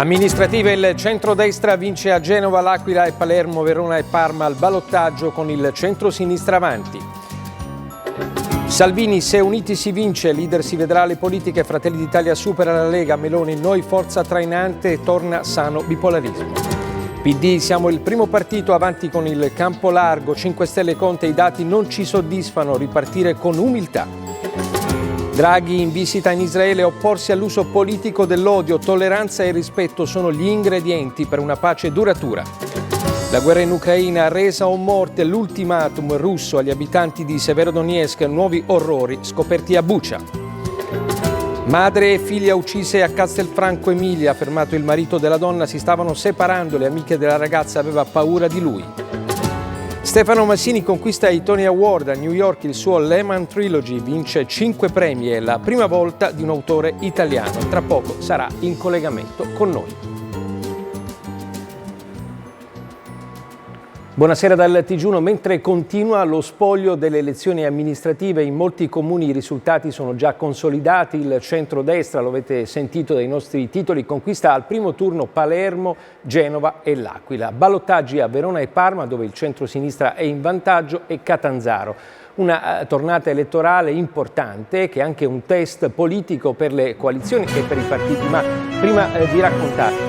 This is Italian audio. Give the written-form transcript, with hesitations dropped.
Amministrative, il centrodestra vince a Genova, L'Aquila e Palermo, Verona e Parma al ballottaggio con il centro-sinistra avanti. Salvini, se uniti si vince, leader si vedrà alle politiche, Fratelli d'Italia supera la Lega, Meloni noi forza trainante e torna sano bipolarismo. PD, siamo il primo partito avanti con il campo largo, 5 Stelle Conte, i dati non ci soddisfano, ripartire con umiltà. Draghi in visita in Israele, opporsi all'uso politico dell'odio, tolleranza e rispetto sono gli ingredienti per una pace duratura. La guerra in Ucraina, resa o morte, l'ultimatum russo agli abitanti di Severodonetsk, nuovi orrori scoperti a Bucha. Madre e figlia uccise a Castelfranco Emilia, fermato il marito della donna, si stavano separando, le amiche della ragazza aveva paura di lui. Stefano Massini conquista i Tony Award a New York, il suo Lehman Trilogy vince 5 premi, è la prima volta di un autore italiano. Tra poco sarà in collegamento con noi. Buonasera dal TG1. Mentre continua lo spoglio delle elezioni amministrative, in molti comuni i risultati sono già consolidati. Il centrodestra, lo avete sentito dai nostri titoli, conquista al primo turno Palermo, Genova e L'Aquila. Ballottaggi a Verona e Parma, dove il centro-sinistra è in vantaggio, e Catanzaro. Una tornata elettorale importante che è anche un test politico per le coalizioni e per i partiti. Ma prima di raccontarvi